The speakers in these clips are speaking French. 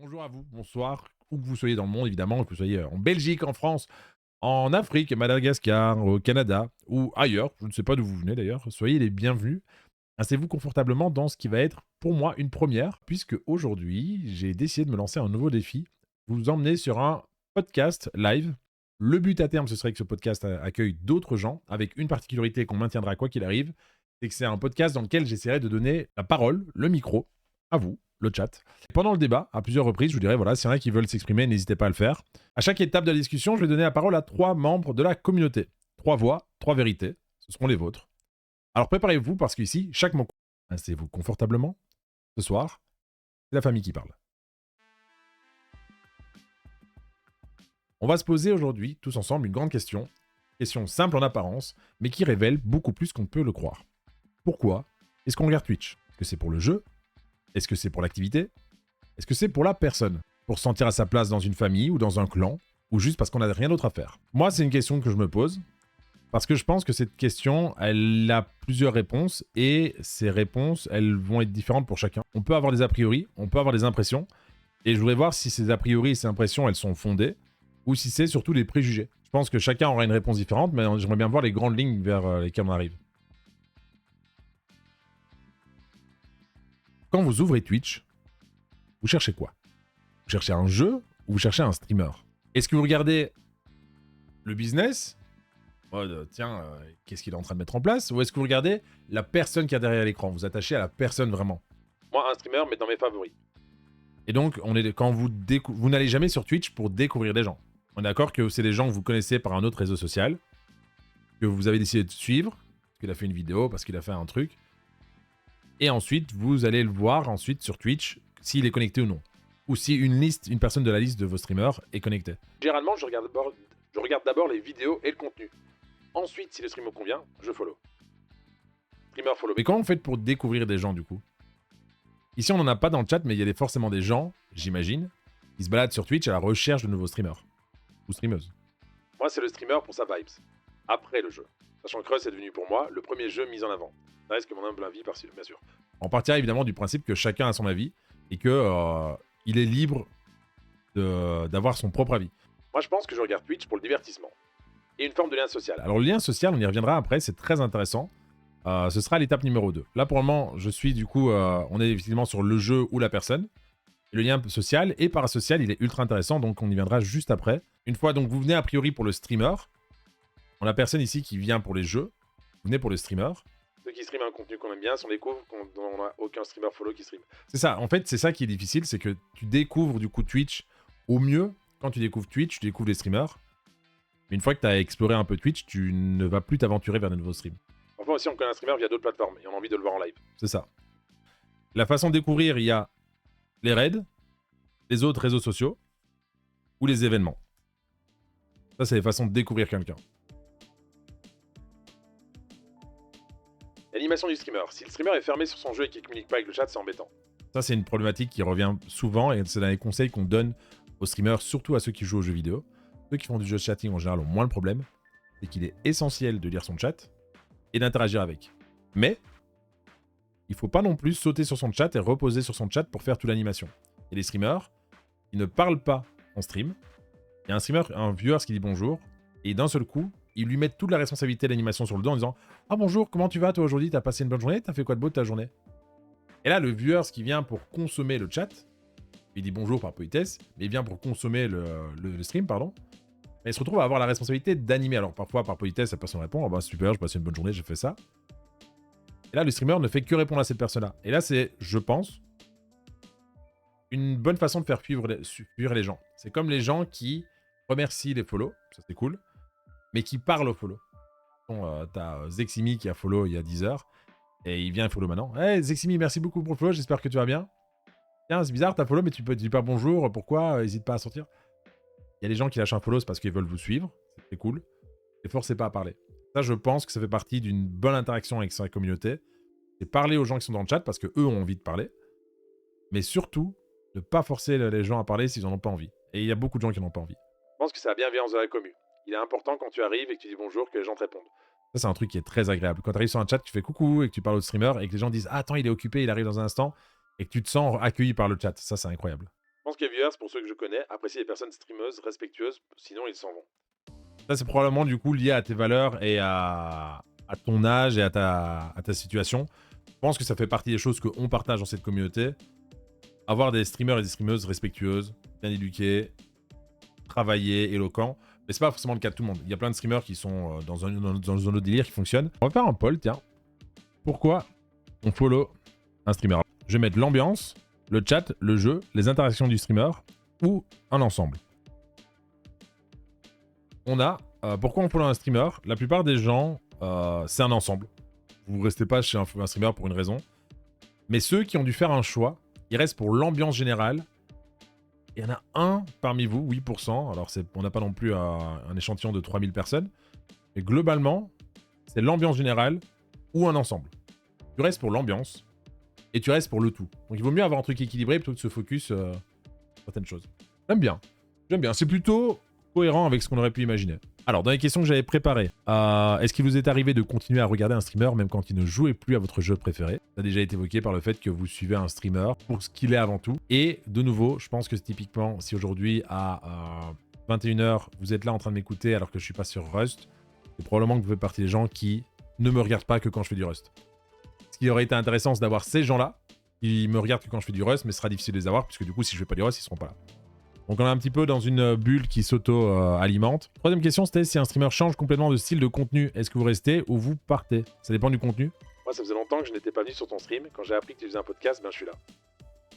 Bonjour à vous, bonsoir, où que vous soyez dans le monde évidemment, que vous soyez en Belgique, en France, en Afrique, à Madagascar, au Canada ou ailleurs, je ne sais pas d'où vous venez d'ailleurs, soyez les bienvenus. Installez-vous confortablement dans ce qui va être pour moi une première, puisque aujourd'hui j'ai décidé de me lancer un nouveau défi, vous emmener sur un podcast live. Le but à terme, ce serait que ce podcast accueille d'autres gens, avec une particularité qu'on maintiendra quoi qu'il arrive, c'est que c'est un podcast dans lequel j'essaierai de donner la parole, le micro, à vous, le chat. Pendant le débat, à plusieurs reprises, je vous dirais, voilà, s'il y en a qui veulent s'exprimer, n'hésitez pas à le faire. À chaque étape de la discussion, je vais donner la parole à 3 membres de la communauté. 3 voix, 3 vérités, ce seront les vôtres. Alors préparez-vous parce qu'ici, chaque mot... Installez-vous confortablement. Ce soir, c'est la famille qui parle. On va se poser aujourd'hui, tous ensemble, une grande question. Question simple en apparence, mais qui révèle beaucoup plus qu'on ne peut le croire. Pourquoi est-ce qu'on regarde Twitch? Est-ce que c'est pour le jeu? Est-ce que c'est pour l'activité? Est-ce que c'est pour la personne? Pour se sentir à sa place dans une famille ou dans un clan? Ou juste parce qu'on n'a rien d'autre à faire? Moi, c'est une question que je me pose. Parce que je pense que cette question, elle a plusieurs réponses. Et ces réponses, elles vont être différentes pour chacun. On peut avoir des a priori, on peut avoir des impressions. Et je voudrais voir si ces a priori et ces impressions, elles sont fondées. Ou si c'est surtout des préjugés. Je pense que chacun aura une réponse différente, mais j'aimerais bien voir les grandes lignes vers lesquelles on arrive. Quand vous ouvrez Twitch, vous cherchez quoi? Vous cherchez un jeu ou vous cherchez un streamer? Est-ce que vous regardez le business? Tiens, qu'est-ce qu'il est en train de mettre en place? Ou est-ce que vous regardez la personne qui est derrière l'écran? Vous attachez à la personne vraiment? Moi, un streamer, mais dans mes favoris. Et donc, quand vous n'allez jamais sur Twitch pour découvrir des gens. On est d'accord que c'est des gens que vous connaissez par un autre réseau social, que vous avez décidé de suivre, parce qu'il a fait une vidéo, parce qu'il a fait un truc. Et ensuite, vous allez le voir ensuite sur Twitch, s'il est connecté ou non. Ou si une personne de la liste de vos streamers est connectée. Généralement, je regarde d'abord les vidéos et le contenu. Ensuite, si le stream me convient, je follow. Streamer follow. Mais comment on fait pour découvrir des gens du coup? Ici, on n'en a pas dans le chat, mais il y a forcément des gens, j'imagine, qui se baladent sur Twitch à la recherche de nouveaux streamers. Ou streameuses. Moi, c'est le streamer pour sa vibes. Après le jeu. Sachant que Rust est devenu pour moi le premier jeu mis en avant. Ça reste que mon humble avis, bien sûr. On partira évidemment du principe que chacun a son avis et que il est libre d'avoir son propre avis. Moi, je pense que je regarde Twitch pour le divertissement et une forme de lien social. Alors, le lien social, on y reviendra après, c'est très intéressant. Ce sera l'étape numéro 2. Là, pour le moment, je suis du coup, on est effectivement sur le jeu ou la personne. Et le lien social et parasocial, il est ultra intéressant, donc on y viendra juste après. Une fois, donc, vous venez a priori pour le streamer. On a personne ici qui vient pour les jeux. Vous venez pour le streamer. Ceux qui streament un contenu qu'on aime bien, si on découvre qu'on n'a aucun streamer follow qui stream. C'est ça, en fait, c'est ça qui est difficile, c'est que tu découvres du coup Twitch au mieux. Quand tu découvres Twitch, tu découvres les streamers. Mais une fois que tu as exploré un peu Twitch, tu ne vas plus t'aventurer vers de nouveaux streams. Enfin aussi, on connaît un streamer via d'autres plateformes et on a envie de le voir en live. C'est ça. La façon de découvrir, il y a les raids, les autres réseaux sociaux ou les événements. Ça, c'est les façons de découvrir quelqu'un. L'animation du streamer. Si le streamer est fermé sur son jeu et qu'il ne communique pas avec le chat, c'est embêtant. Ça, c'est une problématique qui revient souvent et c'est dans les conseils qu'on donne aux streamers, surtout à ceux qui jouent aux jeux vidéo. Ceux qui font du jeu chatting en général ont moins le problème. C'est qu'il est essentiel de lire son chat et d'interagir avec. Mais il ne faut pas non plus sauter sur son chat et reposer sur son chat pour faire toute l'animation. Et les streamers, ils ne parlent pas en stream. Il y a un streamer, un viewer qui dit bonjour et d'un seul coup, ils lui mettent toute la responsabilité de l'animation sur le dos en disant « Ah bonjour, comment tu vas toi aujourd'hui? T'as passé une bonne journée? T'as fait quoi de beau de ta journée ?» Et là, le viewer qui vient pour consommer le chat, il dit bonjour par politesse, mais il vient pour consommer le stream, pardon. Mais il se retrouve à avoir la responsabilité d'animer. Alors parfois, par politesse, la personne répond « Ah bah super, j'ai passé une bonne journée, j'ai fait ça. » Et là, le streamer ne fait que répondre à cette personne-là. Et là, c'est, je pense, une bonne façon de faire fuir les gens. C'est comme les gens qui remercient les follow, ça c'est cool, mais qui parlent aux follow. T'as Zeximi qui a follow il y a 10 heures, et il vient follow maintenant. Hey Zeximi, merci beaucoup pour le follow, j'espère que tu vas bien. Tiens, c'est bizarre, t'as follow, mais tu dis pas bonjour, pourquoi? Hésite pas à sortir. Il y a des gens qui lâchent un follow, c'est parce qu'ils veulent vous suivre, c'est cool. Et forcez pas à parler. Ça, je pense que ça fait partie d'une bonne interaction avec sa communauté. C'est parler aux gens qui sont dans le chat, parce qu'eux ont envie de parler. Mais surtout, ne pas forcer les gens à parler s'ils n'en ont pas envie. Et il y a beaucoup de gens qui n'en ont pas envie. Je pense que c'est la bienveillance de la commu. Il est important quand tu arrives et que tu dis bonjour que les gens te répondent. Ça, c'est un truc qui est très agréable. Quand tu arrives sur un chat, tu fais coucou et que tu parles au streamer et que les gens disent ah, attends, il est occupé, il arrive dans un instant et que tu te sens accueilli par le chat. Ça, c'est incroyable. pense que les viewers, pour ceux que je connais, apprécient les personnes streameuses, respectueuses, sinon ils s'en vont. Ça, c'est probablement du coup lié à tes valeurs et à ton âge et à ta situation. Je pense que ça fait partie des choses qu'on partage dans cette communauté. Avoir des streamers et des streameuses respectueuses, bien éduquées, travaillées, éloquents. Mais c'est pas forcément le cas de tout le monde. Il y a plein de streamers qui sont dans un autre délire qui fonctionne. On va faire un poll, tiens. Pourquoi on follow un streamer? Je vais mettre l'ambiance, le chat, le jeu, les interactions du streamer ou un ensemble. On a pourquoi on follow un streamer. La plupart des gens, c'est un ensemble. Vous ne restez pas chez un streamer pour une raison. Mais ceux qui ont dû faire un choix, ils restent pour l'ambiance générale. Il y en a un parmi vous, 8%. Alors, on n'a pas non plus un échantillon de 3000 personnes. Mais globalement, c'est l'ambiance générale ou un ensemble. Tu restes pour l'ambiance et tu restes pour le tout. Donc, il vaut mieux avoir un truc équilibré plutôt que de se focus sur certaines choses. J'aime bien. J'aime bien. C'est plutôt cohérent avec ce qu'on aurait pu imaginer. Alors, dans les questions que j'avais préparées, est-ce qu'il vous est arrivé de continuer à regarder un streamer même quand il ne jouait plus à votre jeu préféré? Ça a déjà été évoqué par le fait que vous suivez un streamer pour ce qu'il est avant tout. Et de nouveau, je pense que typiquement, si aujourd'hui à 21h, vous êtes là en train de m'écouter alors que je suis pas sur Rust, c'est probablement que vous faites partie des gens qui ne me regardent pas que quand je fais du Rust. Ce qui aurait été intéressant, c'est d'avoir ces gens-là qui me regardent que quand je fais du Rust, mais ce sera difficile de les avoir puisque du coup, si je fais pas du Rust, ils seront pas là. Donc on est un petit peu dans une bulle qui s'auto-alimente. Troisième question, c'était si un streamer change complètement de style de contenu, est-ce que vous restez ou vous partez? Ça dépend du contenu. Moi, ça faisait longtemps que je n'étais pas venu sur ton stream. Quand j'ai appris que tu faisais un podcast, ben je suis là.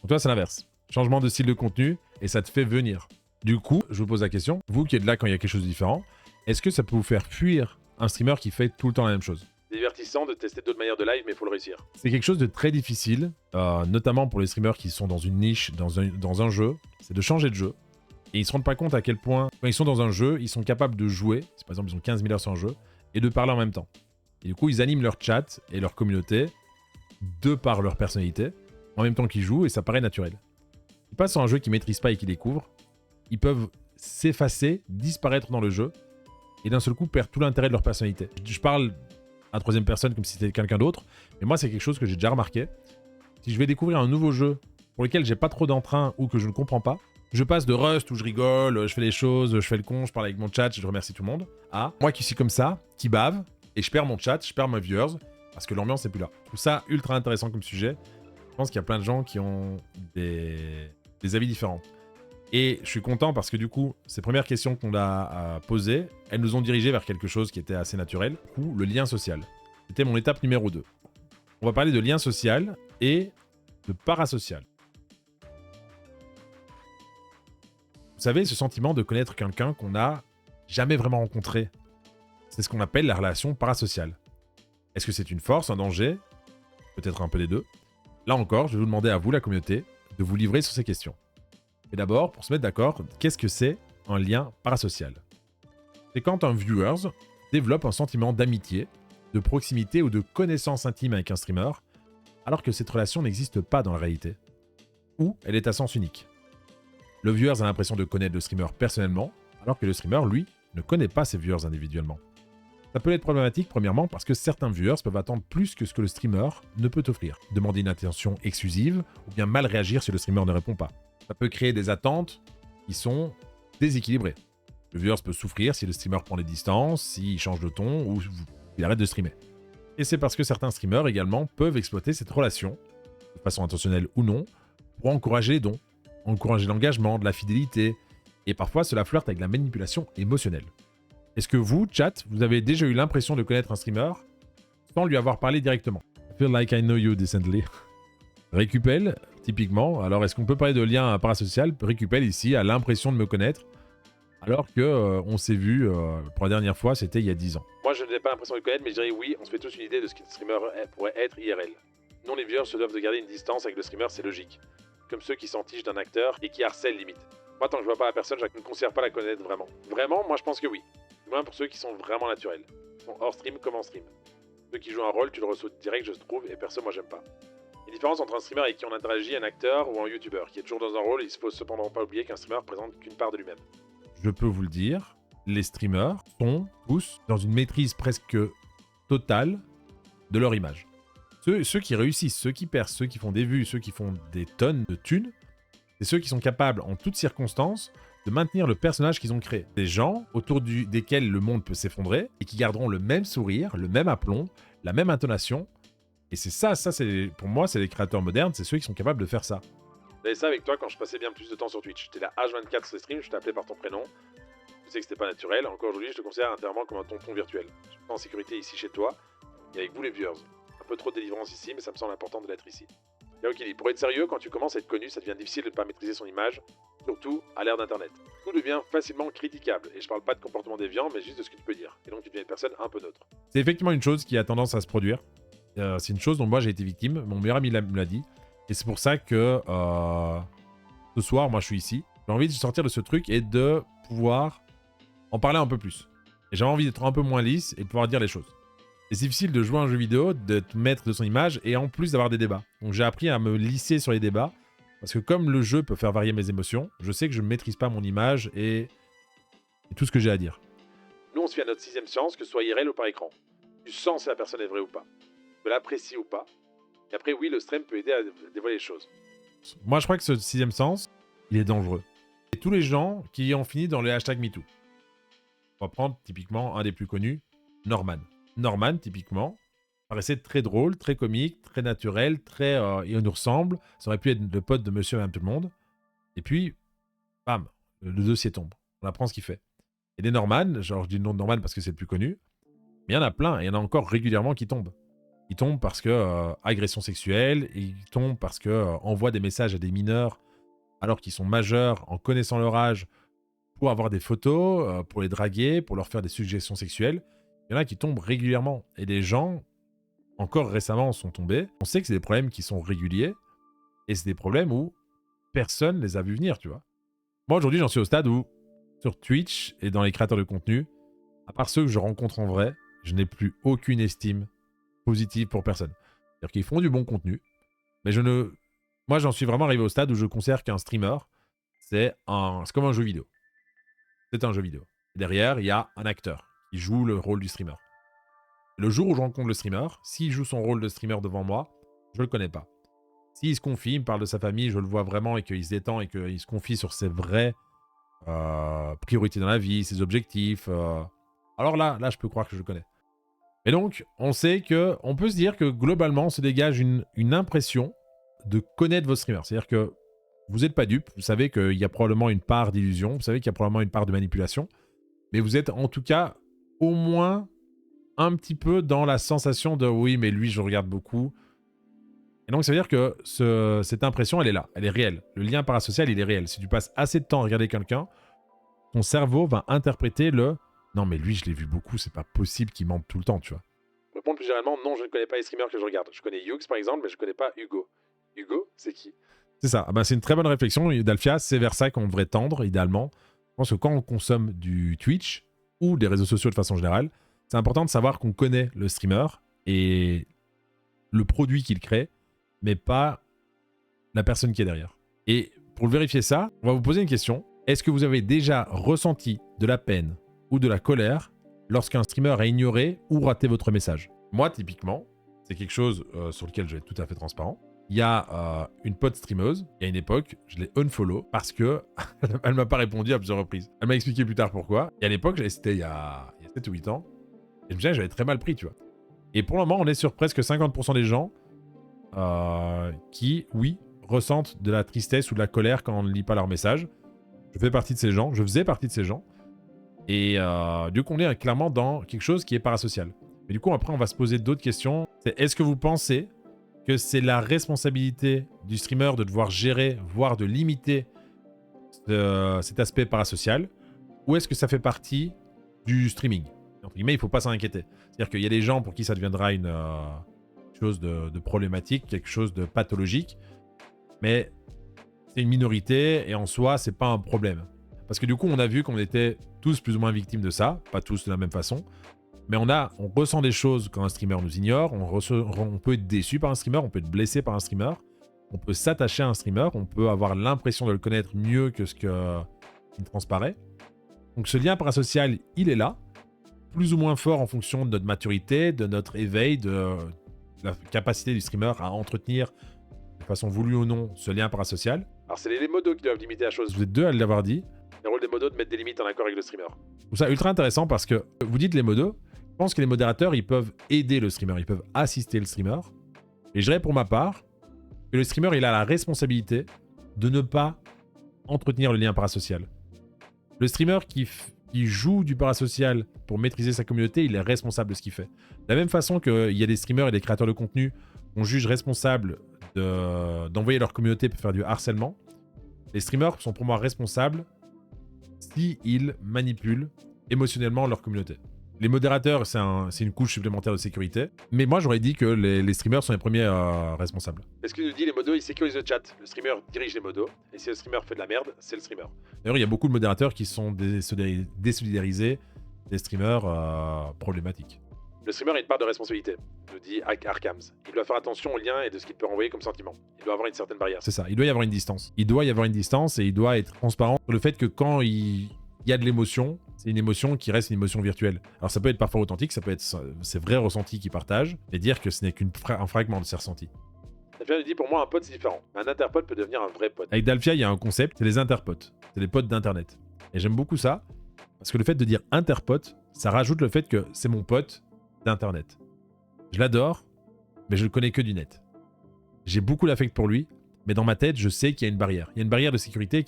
Donc toi, c'est l'inverse. Changement de style de contenu et ça te fait venir. Du coup, je vous pose la question, vous qui êtes là quand il y a quelque chose de différent, est-ce que ça peut vous faire fuir un streamer qui fait tout le temps la même chose? C'est divertissant de tester d'autres manières de live, mais il faut le réussir. C'est quelque chose de très difficile, notamment pour les streamers qui sont dans une niche, dans un jeu, c'est de changer de jeu. Et ils se rendent pas compte à quel point, quand ils sont dans un jeu, ils sont capables de jouer, si par exemple ils ont 15 000 heures sur un jeu, et de parler en même temps. Et du coup, ils animent leur chat et leur communauté de par leur personnalité, en même temps qu'ils jouent, et ça paraît naturel. Ils passent sur un jeu qu'ils maîtrisent pas et qu'ils découvrent, ils peuvent s'effacer, disparaître dans le jeu, et d'un seul coup perdre tout l'intérêt de leur personnalité. Je parle à troisième personne comme si c'était quelqu'un d'autre, mais moi c'est quelque chose que j'ai déjà remarqué. Si je vais découvrir un nouveau jeu pour lequel j'ai pas trop d'entrain ou que je ne comprends pas, je passe de Rust où je rigole, je fais les choses, je fais le con, je parle avec mon chat, je remercie tout le monde, à moi qui suis comme ça, qui bave, et je perds mon chat, je perds mes viewers, parce que l'ambiance n'est plus là. Je trouve ça ultra intéressant comme sujet. Je pense qu'il y a plein de gens qui ont des avis différents. Et je suis content parce que du coup, ces premières questions qu'on a posées, elles nous ont dirigés vers quelque chose qui était assez naturel, du coup, le lien social. C'était mon étape numéro 2. On va parler de lien social et de parasocial. Vous savez, ce sentiment de connaître quelqu'un qu'on n'a jamais vraiment rencontré. C'est ce qu'on appelle la relation parasociale. Est-ce que c'est une force, un danger? Peut-être un peu des deux. Là encore, je vais vous demander à vous, la communauté, de vous livrer sur ces questions. Et d'abord, pour se mettre d'accord, qu'est-ce que c'est un lien parasocial? C'est quand un viewer développe un sentiment d'amitié, de proximité ou de connaissance intime avec un streamer, alors que cette relation n'existe pas dans la réalité. Ou elle est à sens unique. Le viewer a l'impression de connaître le streamer personnellement, alors que le streamer, lui, ne connaît pas ses viewers individuellement. Ça peut être problématique, premièrement, parce que certains viewers peuvent attendre plus que ce que le streamer ne peut offrir. Demander une attention exclusive, ou bien mal réagir si le streamer ne répond pas. Ça peut créer des attentes qui sont déséquilibrées. Le viewer peut souffrir si le streamer prend des distances, s'il change de ton, ou s'il arrête de streamer. Et c'est parce que certains streamers, également, peuvent exploiter cette relation, de façon intentionnelle ou non, pour encourager les dons, encourager l'engagement, de la fidélité, et parfois cela flirte avec la manipulation émotionnelle. Est-ce que vous, chat, vous avez déjà eu l'impression de connaître un streamer sans lui avoir parlé directement? I feel like I know you decently. Récupel, typiquement, alors est-ce qu'on peut parler de lien parasocial? Récupel ici a l'impression de me connaître, alors que on s'est vu pour la dernière fois, c'était il y a 10 ans. Moi je n'ai pas l'impression de le connaître, mais je dirais oui, on se fait tous une idée de ce qu'un streamer pourrait être IRL. Non, les viewers se doivent de garder une distance avec le streamer, c'est logique. Comme ceux qui s'entichent d'un acteur et qui harcèlent limite. Moi, tant que je vois pas la personne, je ne considère pas la connaître vraiment. Vraiment, moi je pense que oui. Du moins pour ceux qui sont vraiment naturels. Ils sont hors stream comme en stream. Ceux qui jouent un rôle, tu le reçois direct, je trouve, et perso, moi j'aime pas. Il y a une différence entre un streamer avec qui on interagit, un acteur ou un youtubeur, qui est toujours dans un rôle, il faut cependant pas oublier qu'un streamer présente qu'une part de lui-même. Je peux vous le dire, les streamers sont tous dans une maîtrise presque totale de leur image. Ceux qui réussissent, ceux qui percent, ceux qui font des vues, ceux qui font des tonnes de thunes, c'est ceux qui sont capables, en toutes circonstances, de maintenir le personnage qu'ils ont créé. Des gens autour desquels le monde peut s'effondrer et qui garderont le même sourire, le même aplomb, la même intonation. Et c'est ça, pour moi, c'est les créateurs modernes, c'est ceux qui sont capables de faire ça. J'avais ça avec toi quand je passais bien plus de temps sur Twitch. J'étais là H24 sur les streams, je t'appelais par ton prénom. Je sais que c'était pas naturel. Encore aujourd'hui, je te considère intérieurement comme un tonton virtuel. Je suis en sécurité ici chez toi et avec vous les viewers. Un peu trop de délivrance ici, mais ça me semble important de l'être ici. Yao qui dit, pour être sérieux, quand tu commences à être connu, ça devient difficile de ne pas maîtriser son image, surtout à l'ère d'internet. Tout devient facilement critiquable, et je parle pas de comportement déviant, mais juste de ce que tu peux dire. Et donc tu deviens une personne un peu neutre. C'est effectivement une chose qui a tendance à se produire. C'est une chose dont moi j'ai été victime, mon meilleur ami me l'a dit. Et c'est pour ça que ce soir, moi je suis ici. J'ai envie de sortir de ce truc et de pouvoir en parler un peu plus. Et j'avais envie d'être un peu moins lisse et de pouvoir dire les choses. C'est difficile de jouer à un jeu vidéo, d'être maître de son image et en plus d'avoir des débats. Donc j'ai appris à me lisser sur les débats parce que comme le jeu peut faire varier mes émotions, je sais que je ne maîtrise pas mon image et tout ce que j'ai à dire. Nous on se fait à notre 6ème séance, que ce soit IRL ou par écran. Tu sens si la personne est vraie ou pas. Tu l'apprécies ou pas. Et après oui, le stream peut aider à dévoiler les choses. Moi je crois que ce 6ème sens, il est dangereux. Et tous les gens qui ont fini dans le hashtag MeToo. On va prendre typiquement un des plus connus, Norman. Norman, typiquement, paraissait très drôle, très comique, très naturel, et on nous ressemble. Ça aurait pu être le pote de monsieur et madame tout le monde. Et puis, bam, le dossier tombe. On apprend ce qu'il fait. Et des Norman, genre je dis le nom de Norman parce que c'est le plus connu, mais il y en a plein, et il y en a encore régulièrement qui tombent. Ils tombent parce que agression sexuelle, et ils tombent parce que envoient des messages à des mineurs alors qu'ils sont majeurs en connaissant leur âge pour avoir des photos, pour les draguer, pour leur faire des suggestions sexuelles. Il y en a qui tombent régulièrement. Et des gens, encore récemment, sont tombés. On sait que c'est des problèmes qui sont réguliers. Et c'est des problèmes où personne les a vus venir, tu vois. Moi, aujourd'hui, j'en suis au stade où, sur Twitch et dans les créateurs de contenu, à part ceux que je rencontre en vrai, je n'ai plus aucune estime positive pour personne. C'est-à-dire qu'ils font du bon contenu. Mais moi, j'en suis vraiment arrivé au stade où je considère qu'un streamer, c'est comme un jeu vidéo. C'est un jeu vidéo. Derrière, il y a un acteur qui joue le rôle du streamer. Le jour où je rencontre le streamer, s'il joue son rôle de streamer devant moi, je le connais pas. S'il se confie, il me parle de sa famille, je le vois vraiment et qu'il se détend et qu'il se confie sur ses vraies priorités dans la vie, ses objectifs. Alors là, je peux croire que je le connais. Et donc, on peut se dire que globalement, se dégage une impression de connaître vos streamers. C'est-à-dire que vous n'êtes pas dupe, vous savez qu'il y a probablement une part d'illusion, vous savez qu'il y a probablement une part de manipulation, mais vous êtes en tout cas au moins un petit peu dans la sensation de oui, mais lui, je regarde beaucoup. Et donc, ça veut dire que cette impression, elle est là, elle est réelle. Le lien parasocial, il est réel. Si tu passes assez de temps à regarder quelqu'un, ton cerveau va interpréter non, mais lui, je l'ai vu beaucoup, c'est pas possible qu'il mente tout le temps, tu vois. Répondre plus généralement, non, je ne connais pas les streamers que je regarde. Je connais Hughes, par exemple, mais je ne connais pas Hugo. Hugo, c'est qui? C'est ça. C'est une très bonne réflexion, Dalfia. C'est vers ça qu'on devrait tendre, idéalement. Je pense que quand on consomme du Twitch ou des réseaux sociaux de façon générale, c'est important de savoir qu'on connaît le streamer et le produit qu'il crée, mais pas la personne qui est derrière. Et pour vérifier ça, on va vous poser une question. Est-ce que vous avez déjà ressenti de la peine ou de la colère lorsqu'un streamer a ignoré ou raté votre message? Moi, typiquement, c'est quelque chose sur lequel je vais être tout à fait transparent. Il y a une pote streameuse, il y a une époque, je l'ai unfollow parce que elle m'a pas répondu à plusieurs reprises. Elle m'a expliqué plus tard pourquoi. Et à l'époque, c'était il y a 7 ou 8 ans. Et je me disais, j'avais très mal pris, tu vois. Et pour le moment, on est sur presque 50% des gens qui, oui, ressentent de la tristesse ou de la colère quand on ne lit pas leur message. Je faisais partie de ces gens. Et du coup, on est clairement dans quelque chose qui est parasocial. Mais du coup, après, on va se poser d'autres questions. Est-ce que vous pensez que c'est la responsabilité du streamer de devoir gérer, voire de limiter cet aspect parasocial, ou est-ce que ça fait partie du streaming? Entre guillemets, il ne faut pas s'en inquiéter. C'est-à-dire qu'il y a des gens pour qui ça deviendra une chose de problématique, quelque chose de pathologique, mais c'est une minorité et en soi, c'est pas un problème. Parce que du coup, on a vu qu'on était tous plus ou moins victimes de ça, pas tous de la même façon, mais on ressent des choses quand un streamer nous ignore, on peut être déçu par un streamer, on peut être blessé par un streamer, on peut s'attacher à un streamer, on peut avoir l'impression de le connaître mieux que ce qu'il transparaît. Donc ce lien parasocial, il est là, plus ou moins fort en fonction de notre maturité, de notre éveil, de la capacité du streamer à entretenir, de façon voulue ou non, ce lien parasocial. Alors c'est les modos qui doivent limiter la chose. Vous êtes deux à l'avoir dit. Le rôle des modos de mettre des limites en accord avec le streamer. Je trouve ça ultra intéressant parce que vous dites les modos. Je pense que les modérateurs, ils peuvent aider le streamer, ils peuvent assister le streamer. Et je dirais pour ma part que le streamer, il a la responsabilité de ne pas entretenir le lien parasocial. Le streamer qui joue du parasocial pour maîtriser sa communauté, il est responsable de ce qu'il fait. De la même façon qu'il y a des streamers et des créateurs de contenu qu'on juge responsables d'envoyer leur communauté pour faire du harcèlement, les streamers sont pour moi responsables s'ils manipulent émotionnellement leur communauté. Les modérateurs, c'est une couche supplémentaire de sécurité. Mais moi, j'aurais dit que les streamers sont les premiers responsables. Est-ce que nous dit les modos, ils sécurisent le chat. Le streamer dirige les modos. Et si le streamer fait de la merde, c'est le streamer. D'ailleurs, il y a beaucoup de modérateurs qui sont désolidarisés des streamers problématiques. Le streamer a une part de responsabilité, nous dit Arkhams. Il doit faire attention aux liens et de ce qu'il peut renvoyer comme sentiment. Il doit avoir une certaine barrière. C'est ça, il doit y avoir une distance. Il doit y avoir une distance et il doit être transparent sur le fait que quand il y a de l'émotion, c'est une émotion qui reste une émotion virtuelle. Alors ça peut être parfois authentique, ça peut être ses vrais ressentis qu'il partage, et dire que ce n'est qu'un fragment de ses ressentis. Dalfia nous dit, pour moi, un pote, c'est différent. Un interpote peut devenir un vrai pote. Avec Dalfia, il y a un concept, c'est les interpotes. C'est les potes d'internet. Et j'aime beaucoup ça, parce que le fait de dire interpote, ça rajoute le fait que c'est mon pote d'internet. Je l'adore, mais je le connais que du net. J'ai beaucoup d'affect pour lui, mais dans ma tête, je sais qu'il y a une barrière. Il y a une barrière de sécurité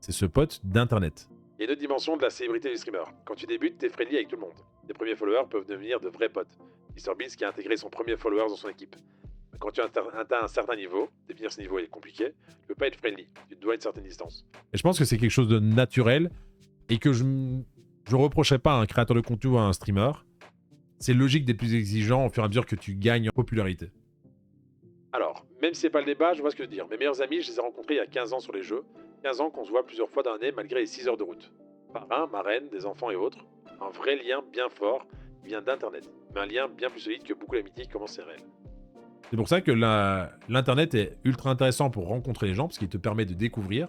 c'est ce pote d'internet. Il y a une autre dimension de la célébrité du streamer. Quand tu débutes, t'es friendly avec tout le monde. Tes premiers followers peuvent devenir de vrais potes. MrBeast qui a intégré son premier follower dans son équipe. Mais quand tu atteins un certain niveau, définir ce niveau est compliqué, tu peux pas être friendly. Tu dois une certaine distance. Et je pense que c'est quelque chose de naturel et que je reprocherais pas à un créateur de contenu ou à un streamer. C'est logique d'être plus exigeant au fur et à mesure que tu gagnes en popularité. Alors, même si c'est pas le débat, je vois ce que je veux dire. Mes meilleurs amis, je les ai rencontrés il y a 15 ans sur les jeux. 15 ans qu'on se voit plusieurs fois dans l'année malgré les 6 heures de route. Parrain, marraine, des enfants et autres. Un vrai lien bien fort qui vient d'internet. Mais un lien bien plus solide que beaucoup d'amitiés qui commencent c'est réel. C'est pour ça que l'internet est ultra intéressant pour rencontrer les gens parce qu'il te permet de découvrir,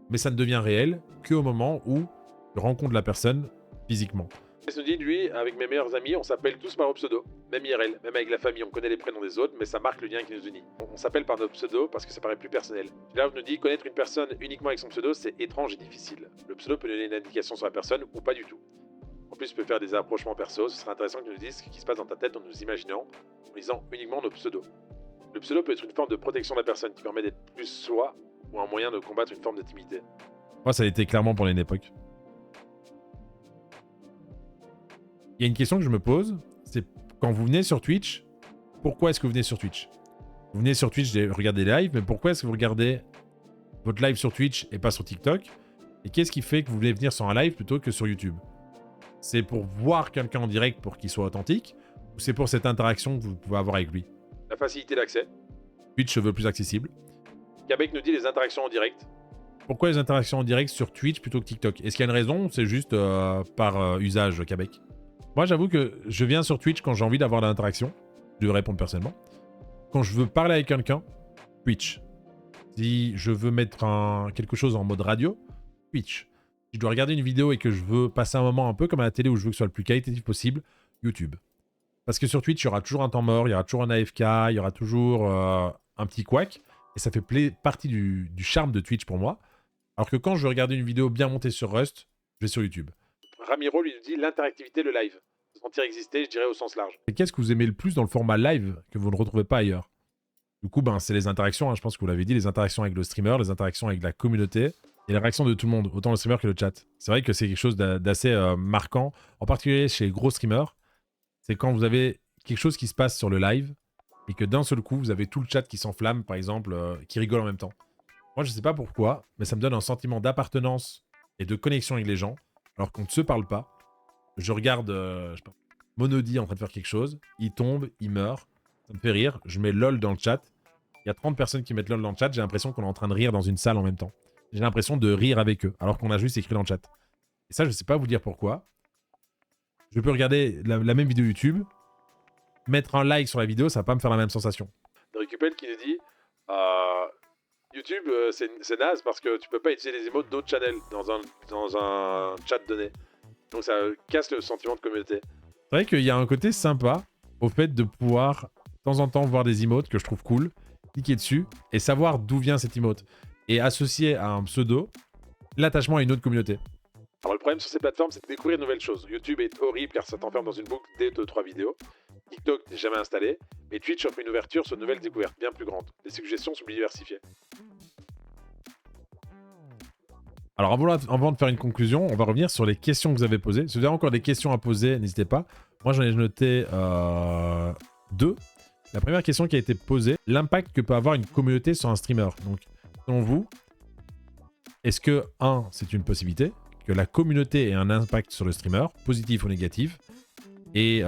mais ça ne devient réel qu'au moment où tu rencontres la personne physiquement. Se dit, lui, avec mes meilleurs amis, on s'appelle tous par nos pseudos. Même IRL, même avec la famille, on connaît les prénoms des autres, mais ça marque le lien qui nous unit. On s'appelle par nos pseudos parce que ça paraît plus personnel. Là, on nous dit, connaître une personne uniquement avec son pseudo, c'est étrange et difficile. Le pseudo peut donner une indication sur la personne ou pas du tout. En plus, tu peux faire des approchements perso, ce serait intéressant que tu nous dises ce qui se passe dans ta tête en nous imaginant, en lisant uniquement nos pseudos. Le pseudo peut être une forme de protection de la personne qui permet d'être plus soi ou un moyen de combattre une forme de timidité. Moi, ça a été clairement pendant une époque. Il y a une question que je me pose, c'est quand vous venez sur Twitch, pourquoi est-ce que vous venez sur Twitch? Vous venez sur Twitch, regardez des lives, mais pourquoi est-ce que vous regardez votre live sur Twitch et pas sur TikTok? Et qu'est-ce qui fait que vous voulez venir sur un live plutôt que sur YouTube? C'est pour voir quelqu'un en direct pour qu'il soit authentique, ou c'est pour cette interaction que vous pouvez avoir avec lui? La facilité d'accès. Twitch se veut plus accessible. Québec nous dit les interactions en direct. Pourquoi les interactions en direct sur Twitch plutôt que TikTok? Est-ce qu'il y a une raison ou c'est juste par usage, Québec? Moi, j'avoue que je viens sur Twitch quand j'ai envie d'avoir de l'interaction. Je vais répondre personnellement. Quand je veux parler avec quelqu'un, Twitch. Si je veux mettre quelque chose en mode radio, Twitch. Si je dois regarder une vidéo et que je veux passer un moment un peu comme à la télé où je veux que ce soit le plus qualitatif possible, YouTube. Parce que sur Twitch, il y aura toujours un temps mort, il y aura toujours un AFK, il y aura toujours un petit couac. Et ça fait partie du charme de Twitch pour moi. Alors que quand je veux regarder une vidéo bien montée sur Rust, je vais sur YouTube. Ramiro lui dit l'interactivité, le live. Se sentir exister, je dirais au sens large. Et qu'est-ce que vous aimez le plus dans le format live que vous ne retrouvez pas ailleurs? Du coup, c'est les interactions, hein, je pense que vous l'avez dit, les interactions avec le streamer, les interactions avec la communauté et la réaction de tout le monde, autant le streamer que le chat. C'est vrai que c'est quelque chose d'assez marquant, en particulier chez les gros streamers. C'est quand vous avez quelque chose qui se passe sur le live et que d'un seul coup, vous avez tout le chat qui s'enflamme, par exemple, qui rigole en même temps. Moi, je sais pas pourquoi, mais ça me donne un sentiment d'appartenance et de connexion avec les gens, alors qu'on ne se parle pas. Je regarde Monody en train de faire quelque chose, il tombe, il meurt, ça me fait rire, je mets LOL dans le chat, il y a 30 personnes qui mettent LOL dans le chat, j'ai l'impression qu'on est en train de rire dans une salle en même temps. J'ai l'impression de rire avec eux, alors qu'on a juste écrit dans le chat. Et ça, je sais pas vous dire pourquoi. Je peux regarder la même vidéo YouTube, mettre un like sur la vidéo, ça va pas me faire la même sensation. De Récupel qui nous dit YouTube, c'est naze parce que tu peux pas utiliser les emotes d'autres channels dans un chat donné. Donc ça casse le sentiment de communauté. C'est vrai qu'il y a un côté sympa au fait de pouvoir de temps en temps voir des emotes que je trouve cool, cliquer dessus et savoir d'où vient cette emote. et associer à un pseudo l'attachement à une autre communauté. Alors le problème sur ces plateformes, c'est de découvrir de nouvelles choses. YouTube est horrible car ça t'enferme dans une boucle dès 2-3 vidéos. TikTok n'est jamais installé, mais Twitch offre une ouverture sur de nouvelles découvertes bien plus grandes. Les suggestions sont plus diversifiées. Alors avant de faire une conclusion, on va revenir sur les questions que vous avez posées. Si vous avez encore des questions à poser, n'hésitez pas. Moi j'en ai noté 2. La première question qui a été posée, l'impact que peut avoir une communauté sur un streamer. Donc selon vous, est-ce que 1, c'est une possibilité, que la communauté ait un impact sur le streamer, positif ou négatif? Et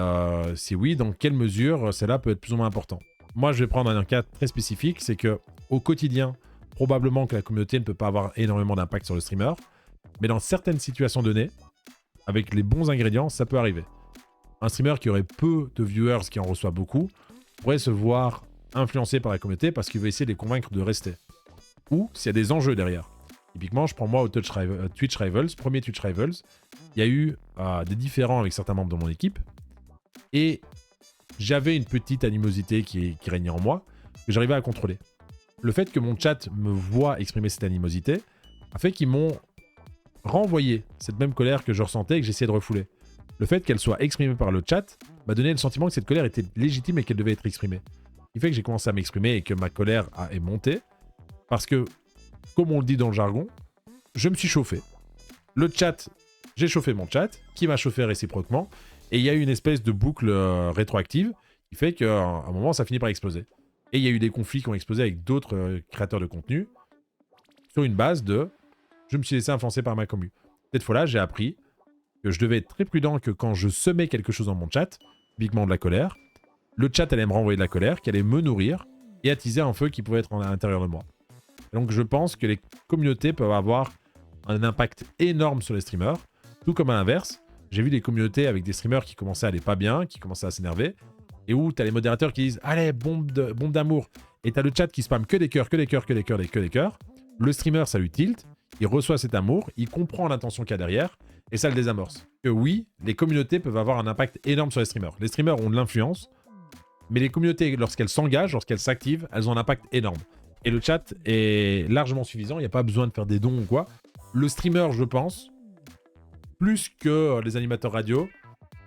si oui, dans quelle mesure cela peut être plus ou moins important? Moi je vais prendre un cas très spécifique, c'est que au quotidien, probablement que la communauté ne peut pas avoir énormément d'impact sur le streamer, mais dans certaines situations données, avec les bons ingrédients, ça peut arriver. Un streamer qui aurait peu de viewers, qui en reçoit beaucoup, pourrait se voir influencé par la communauté parce qu'il veut essayer de les convaincre de rester. Ou s'il y a des enjeux derrière. Typiquement, je prends moi au Twitch Rivals, premier Twitch Rivals, il y a eu des différends avec certains membres de mon équipe, et j'avais une petite animosité qui régnait en moi, que j'arrivais à contrôler. Le fait que mon chat me voit exprimer cette animosité a fait qu'ils m'ont renvoyé cette même colère que je ressentais et que j'essayais de refouler. Le fait qu'elle soit exprimée par le chat m'a donné le sentiment que cette colère était légitime et qu'elle devait être exprimée. Ce qui fait que j'ai commencé à m'exprimer et que ma colère est montée parce que, comme on le dit dans le jargon, je me suis chauffé. Le chat, j'ai chauffé mon chat, qui m'a chauffé réciproquement, et il y a eu une espèce de boucle rétroactive qui fait qu'à un moment, ça finit par exploser. Et il y a eu des conflits qui ont explosé avec d'autres créateurs de contenu sur une base de « je me suis laissé influencer par ma commu ». Cette fois-là, j'ai appris que je devais être très prudent, que quand je semais quelque chose dans mon chat, typiquement de la colère, le chat allait me renvoyer de la colère, qui allait me nourrir et attiser un feu qui pouvait être à l'intérieur de moi. Et donc je pense que les communautés peuvent avoir un impact énorme sur les streamers, tout comme à l'inverse. J'ai vu des communautés avec des streamers qui commençaient à aller pas bien, qui commençaient à s'énerver, et où t'as les modérateurs qui disent « Allez, bombe d'amour !» Et t'as le chat qui spamme que des cœurs, que des cœurs, que des cœurs, que des cœurs. Le streamer, ça lui tilt, il reçoit cet amour, il comprend l'intention qu'il y a derrière, et ça le désamorce. Que oui, les communautés peuvent avoir un impact énorme sur les streamers. Les streamers ont de l'influence, mais les communautés, lorsqu'elles s'engagent, lorsqu'elles s'activent, elles ont un impact énorme. Et le chat est largement suffisant, il n'y a pas besoin de faire des dons ou quoi. Le streamer, je pense, plus que les animateurs radio,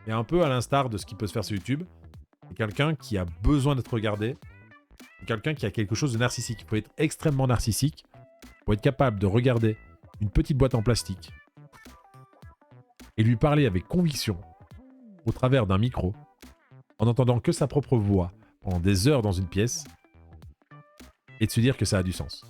et un peu à l'instar de ce qui peut se faire sur YouTube, c'est quelqu'un qui a besoin d'être regardé, quelqu'un qui a quelque chose de narcissique. Il faut être extrêmement narcissique pour être capable de regarder une petite boîte en plastique et lui parler avec conviction au travers d'un micro, en n'entendant que sa propre voix pendant des heures dans une pièce, et de se dire que ça a du sens.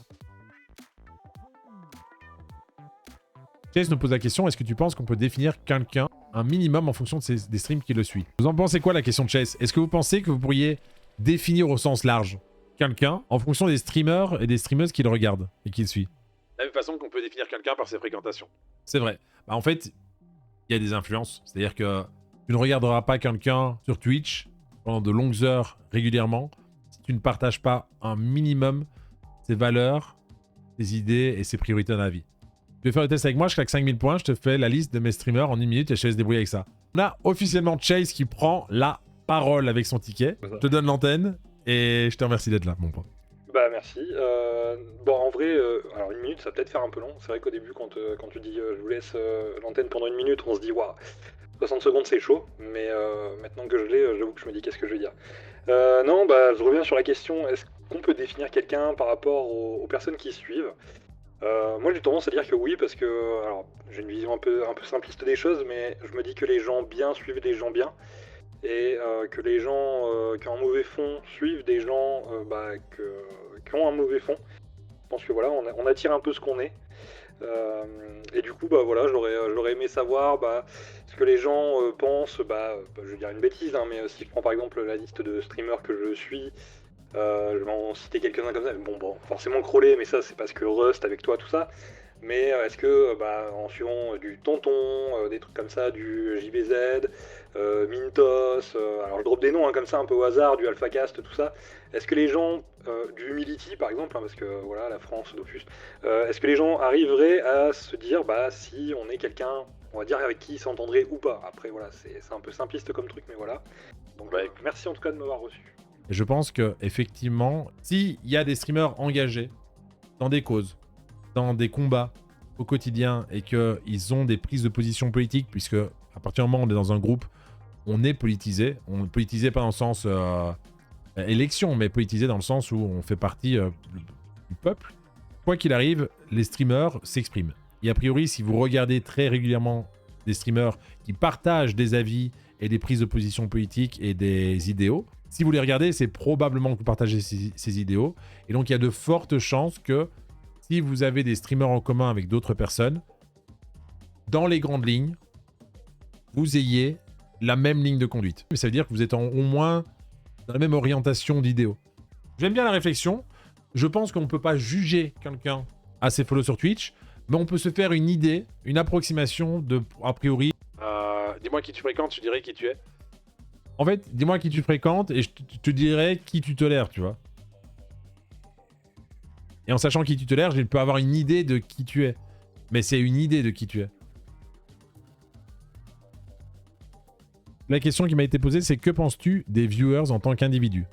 Chase nous pose la question, est-ce que tu penses qu'on peut définir quelqu'un un minimum en fonction des streams qui le suivent? Vous en pensez quoi, la question de Chase? Est-ce que vous pensez que vous pourriez définir au sens large quelqu'un en fonction des streamers et des streameuses qui le regardent et qui le suivent? De la même façon qu'on peut définir quelqu'un par ses fréquentations. C'est vrai. Bah, en fait, il y a des influences. C'est-à-dire que tu ne regarderas pas quelqu'un sur Twitch pendant de longues heures régulièrement si tu ne partages pas un minimum ses valeurs, ses idées et ses priorités dans la vie. Tu veux faire le test avec moi, je claque 5000 points, je te fais la liste de mes streamers en 1 minute et je te laisse débrouiller avec ça. On a officiellement Chase qui prend la parole avec son ticket. Je te donne l'antenne et je te remercie d'être là, mon pote. Bah merci. Bon, en vrai, alors 1 minute, ça va peut-être faire un peu long. C'est vrai qu'au début, quand tu dis je vous laisse l'antenne pendant 1 minute, on se dit waouh, 60 secondes c'est chaud. Mais maintenant que je l'ai, j'avoue que je me dis qu'est-ce que je vais dire. Non, bah je reviens sur la question, est-ce qu'on peut définir quelqu'un par rapport aux personnes qui suivent? Moi j'ai tendance à dire que oui, parce que alors j'ai une vision un peu simpliste des choses, mais je me dis que les gens bien suivent des gens bien, et que les gens qui ont un mauvais fond suivent des gens qui ont un mauvais fond. Je pense que voilà, on attire un peu ce qu'on est. Et du coup, bah voilà, j'aurais aimé savoir ce que les gens pensent. Je vais dire une bêtise, hein, mais si je prends par exemple la liste de streamers que je suis, je vais en citer quelques-uns comme ça. Bon, forcément Crowley, mais ça c'est parce que Rust avec toi, tout ça. Mais est-ce que, en suivant du Tonton, des trucs comme ça, du JBZ, Mintos, alors je drop des noms comme ça un peu au hasard, du AlphaCast, tout ça. Est-ce que les gens, du Humility par exemple, parce que voilà, la France, Dofus, est-ce que les gens arriveraient à se dire, si on est quelqu'un, on va dire avec qui ils s'entendraient ou pas? Après voilà, c'est un peu simpliste comme truc, mais voilà. Donc merci en tout cas de m'avoir reçu. Et je pense que effectivement, s'il y a des streamers engagés dans des causes, dans des combats au quotidien et qu'ils ont des prises de position politiques, puisque à partir du moment où on est dans un groupe, on est politisé. On est politisé pas dans le sens élection, mais politisé dans le sens où on fait partie du peuple. Quoi qu'il arrive, les streamers s'expriment. Et a priori, si vous regardez très régulièrement des streamers qui partagent des avis et des prises de position politiques et des idéaux, si vous les regardez, c'est probablement que vous partagez ces idéaux. Et donc, il y a de fortes chances que si vous avez des streamers en commun avec d'autres personnes, dans les grandes lignes, vous ayez la même ligne de conduite. Mais ça veut dire que vous êtes au moins dans la même orientation d'idéaux. J'aime bien la réflexion. Je pense qu'on ne peut pas juger quelqu'un à ses follow sur Twitch, mais on peut se faire une idée, une approximation de, a priori. Dis-moi qui tu fréquentes, je dirais qui tu es. En fait, dis-moi qui tu fréquentes et je te dirai qui tu tolères, tu vois. Et en sachant qui tu tolères, je peux avoir une idée de qui tu es. Mais c'est une idée de qui tu es. La question qui m'a été posée, c'est que penses-tu des viewers en tant qu'individu ?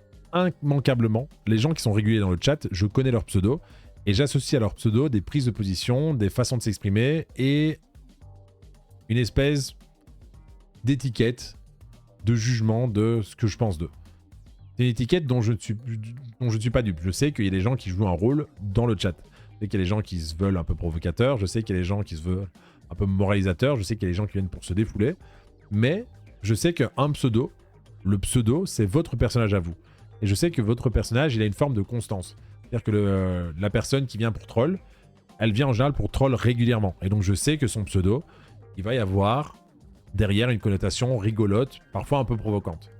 Immanquablement, les gens qui sont réguliers dans le chat, je connais leur pseudo et j'associe à leur pseudo des prises de position, des façons de s'exprimer et une espèce d'étiquette de jugement de ce que je pense d'eux. C'est une étiquette dont je ne suis pas dupe. Je sais qu'il y a des gens qui jouent un rôle dans le chat. Je sais qu'il y a des gens qui se veulent un peu provocateurs, je sais qu'il y a des gens qui se veulent un peu moralisateurs, je sais qu'il y a des gens qui viennent pour se défouler, mais je sais qu'un pseudo, le pseudo, c'est votre personnage à vous. Et je sais que votre personnage, il a une forme de constance. C'est-à-dire que la personne qui vient pour troll, elle vient en général pour troll régulièrement. Et donc je sais que son pseudo, il va y avoir derrière une connotation rigolote, parfois un peu provocante.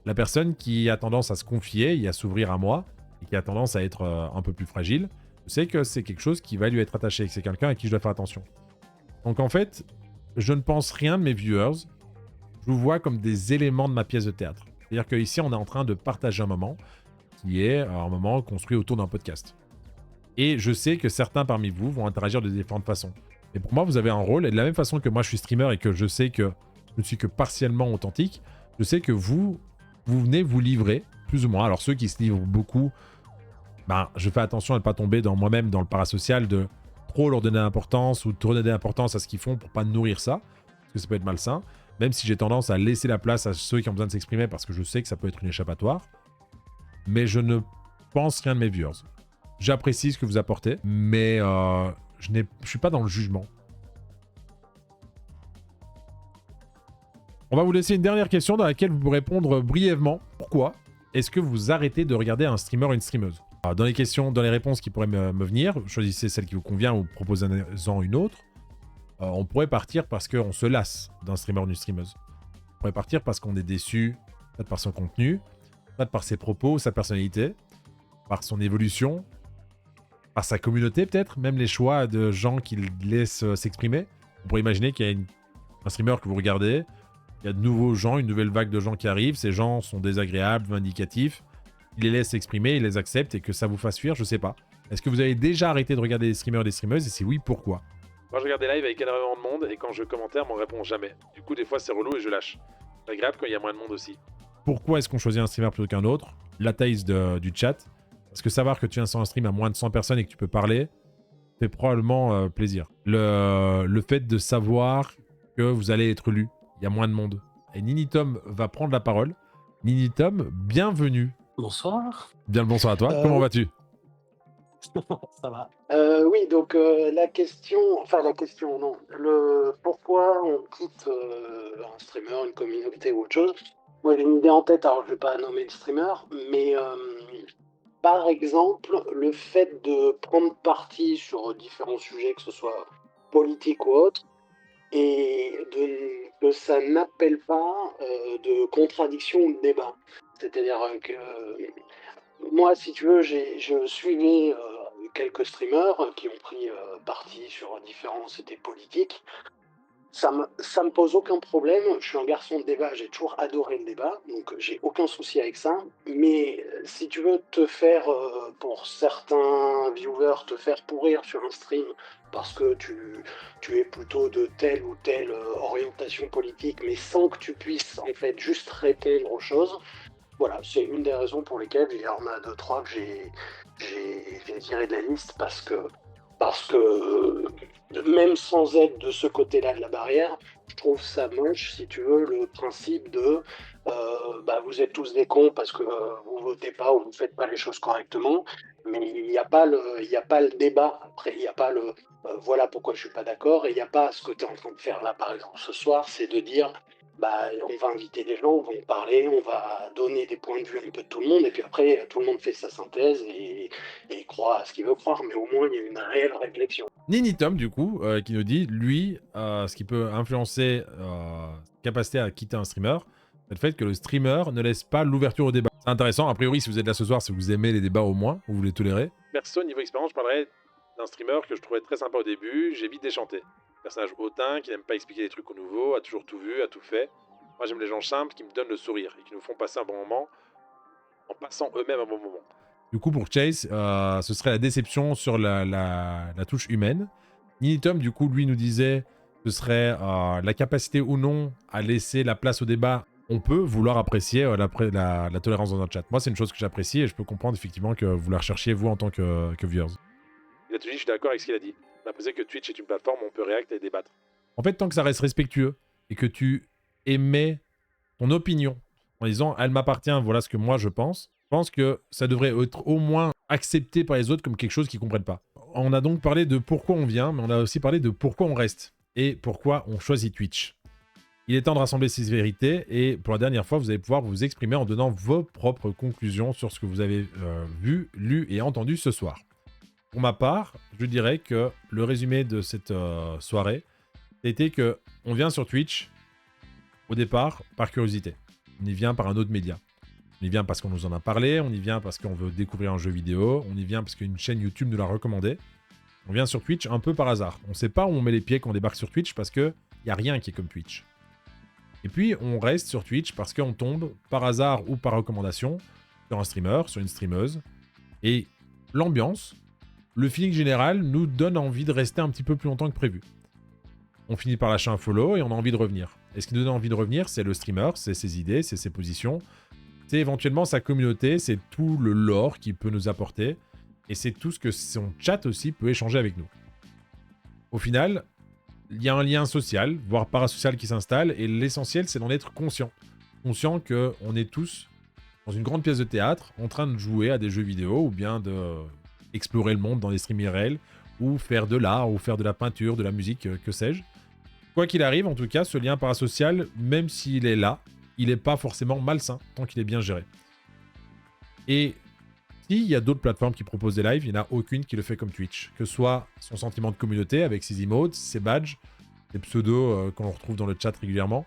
La personne qui a tendance à se confier et à s'ouvrir à moi, et qui a tendance à être un peu plus fragile, je sais que c'est quelque chose qui va lui être attaché, que c'est quelqu'un à qui je dois faire attention. Donc en fait, je ne pense rien de mes viewers, je vous vois comme des éléments de ma pièce de théâtre. C'est-à-dire qu'ici, on est en train de partager un moment qui est un moment construit autour d'un podcast. Et je sais que certains parmi vous vont interagir de différentes façons. Et pour moi, vous avez un rôle, et de la même façon que moi je suis streamer et que je sais que je ne suis que partiellement authentique, je sais que vous venez vous livrer, plus ou moins. Alors ceux qui se livrent beaucoup, je fais attention à ne pas tomber dans moi-même dans le parasocial de trop leur donner d'importance ou de trop donner d'importance à ce qu'ils font pour pas nourrir ça, parce que ça peut être malsain. Même si j'ai tendance à laisser la place à ceux qui ont besoin de s'exprimer parce que je sais que ça peut être une échappatoire. Mais je ne pense rien de mes viewers. J'apprécie ce que vous apportez, mais je suis pas dans le jugement. On va vous laisser une dernière question dans laquelle vous pouvez répondre brièvement. Pourquoi est-ce que vous arrêtez de regarder un streamer ou une streameuse ? Alors, dans les questions, dans les réponses qui pourraient me venir, choisissez celle qui vous convient ou proposez-en une autre. On pourrait partir parce qu'on se lasse d'un streamer ou d'une streameuse. On pourrait partir parce qu'on est déçu, peut-être par son contenu, peut-être par ses propos, sa personnalité, par son évolution, par sa communauté peut-être, même les choix de gens qu'il laisse s'exprimer. On pourrait imaginer qu'il y a un streamer que vous regardez, il y a de nouveaux gens, une nouvelle vague de gens qui arrivent, ces gens sont désagréables, vindicatifs, il les laisse s'exprimer, il les accepte et que ça vous fasse fuir, je sais pas. Est-ce que vous avez déjà arrêté de regarder des streamers et des streameuses et si oui, pourquoi ? Moi, je regarde des lives avec énormément de monde et quand je commentaire, on me répond jamais. Du coup, des fois, c'est relou et je lâche. C'est agréable quand il y a moins de monde aussi. Pourquoi est-ce qu'on choisit un streamer plutôt qu'un autre ? La taille du chat. Parce que savoir que tu viens sur un stream à moins de 100 personnes et que tu peux parler, fait probablement plaisir. Le fait de savoir que vous allez être lu, il y a moins de monde. Et Ninitom va prendre la parole. Ninitom, bienvenue. Bonsoir. Bien le bonsoir à toi. Comment vas-tu ? Ça va. Oui, donc la question, non, le pourquoi on quitte un streamer, une communauté ou autre chose. Moi j'ai une idée en tête, alors je vais pas nommer le streamer, mais par exemple le fait de prendre parti sur différents sujets, que ce soit politique ou autre, et que ça n'appelle pas de contradiction ou de débat. C'est-à-dire que moi, si tu veux, je suivais quelques streamers qui ont pris parti sur différents sujets politiques. Ça me pose aucun problème. Je suis un garçon de débat, j'ai toujours adoré le débat, donc j'ai aucun souci avec ça. Mais si tu veux te faire, pour certains viewers, te faire pourrir sur un stream parce que tu es plutôt de telle ou telle orientation politique, mais sans que tu puisses en fait juste répondre aux choses. Voilà, c'est une des raisons pour lesquelles il y en a 2-3 que j'ai tiré de la liste parce que Parce que même sans être de ce côté-là de la barrière, je trouve ça moche, si tu veux, le principe de vous êtes tous des cons parce que vous votez pas ou vous ne faites pas les choses correctement, mais il n'y a pas le débat après, il n'y a pas le voilà pourquoi je suis pas d'accord, et il n'y a pas ce que tu es en train de faire là par exemple ce soir, c'est de dire on va inviter des gens, on va en parler, on va donner des points de vue un peu de tout le monde, et puis après tout le monde fait sa synthèse et croit à ce qu'il veut croire, mais au moins il y a une réelle réflexion. Nini Tom, du coup, qui nous dit, lui, ce qui peut influencer capacité à quitter un streamer, c'est le fait que le streamer ne laisse pas l'ouverture au débat. C'est intéressant, a priori, si vous êtes là ce soir, c'est que vous aimez les débats au moins, ou vous les tolérez. Perso, niveau expérience, je parlerais d'un streamer que je trouvais très sympa au début, j'ai vite déchanté. Personnage hautain, qui n'aime pas expliquer des trucs aux nouveaux, a toujours tout vu, a tout fait. Moi j'aime les gens simples qui me donnent le sourire et qui nous font passer un bon moment en passant eux-mêmes un bon moment. Du coup, pour Chase, ce serait la déception sur la touche humaine. Nini Tom, du coup, lui nous disait, ce serait la capacité ou non à laisser la place au débat. On peut vouloir apprécier la tolérance dans notre chat. Moi, c'est une chose que j'apprécie et je peux comprendre effectivement que vous la recherchiez, vous, en tant que viewers. Il a tout dit, je suis d'accord avec ce qu'il a dit. On a pensé que Twitch est une plateforme où on peut réacter et débattre. En fait, tant que ça reste respectueux et que tu émets ton opinion en disant « elle m'appartient, voilà ce que moi je pense », je pense que ça devrait être au moins accepté par les autres comme quelque chose qu'ils ne comprennent pas. On a donc parlé de pourquoi on vient, mais on a aussi parlé de pourquoi on reste et pourquoi on choisit Twitch. Il est temps de rassembler ces vérités et pour la dernière fois, vous allez pouvoir vous exprimer en donnant vos propres conclusions sur ce que vous avez vu, lu et entendu ce soir. Pour ma part, je dirais que le résumé de cette soirée, c'était que on vient sur Twitch au départ par curiosité. On y vient par un autre média. On y vient parce qu'on nous en a parlé, on y vient parce qu'on veut découvrir un jeu vidéo, on y vient parce qu'une chaîne YouTube nous l'a recommandé. On vient sur Twitch un peu par hasard. On ne sait pas où on met les pieds quand on débarque sur Twitch parce qu'il n'y a rien qui est comme Twitch. Et puis on reste sur Twitch parce qu'on tombe par hasard ou par recommandation sur un streamer, sur une streameuse. Et l'ambiance, le feeling général nous donne envie de rester un petit peu plus longtemps que prévu. On finit par lâcher un follow et on a envie de revenir. Et ce qui nous donne envie de revenir, c'est le streamer, c'est ses idées, c'est ses positions, c'est éventuellement sa communauté, c'est tout le lore qu'il peut nous apporter, et c'est tout ce que son chat aussi peut échanger avec nous. Au final, il y a un lien social, voire parasocial qui s'installe, et l'essentiel, c'est d'en être conscient. Conscient qu'on est tous dans une grande pièce de théâtre, en train de jouer à des jeux vidéo, ou bien de explorer le monde dans des streams IRL, ou faire de l'art, ou faire de la peinture, de la musique, que sais-je. Quoi qu'il arrive, en tout cas, ce lien parasocial, même s'il est là, il n'est pas forcément malsain, tant qu'il est bien géré. Et s'il y a d'autres plateformes qui proposent des lives, il n'y en a aucune qui le fait comme Twitch. Que ce soit son sentiment de communauté avec ses emotes, ses badges, ses pseudos qu'on retrouve dans le chat régulièrement.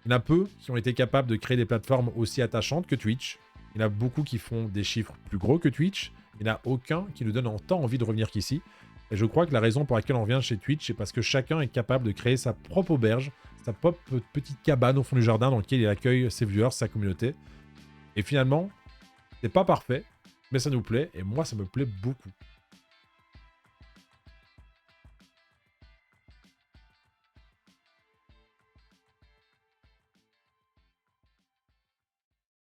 Il y en a peu qui ont été capables de créer des plateformes aussi attachantes que Twitch. Il y en a beaucoup qui font des chiffres plus gros que Twitch. Il n'y en a aucun qui nous donne autant envie de revenir qu'ici. Et je crois que la raison pour laquelle on vient chez Twitch, c'est parce que chacun est capable de créer sa propre auberge, sa propre petite cabane au fond du jardin dans laquelle il accueille ses viewers, sa communauté. Et finalement, c'est pas parfait, mais ça nous plaît, et moi ça me plaît beaucoup.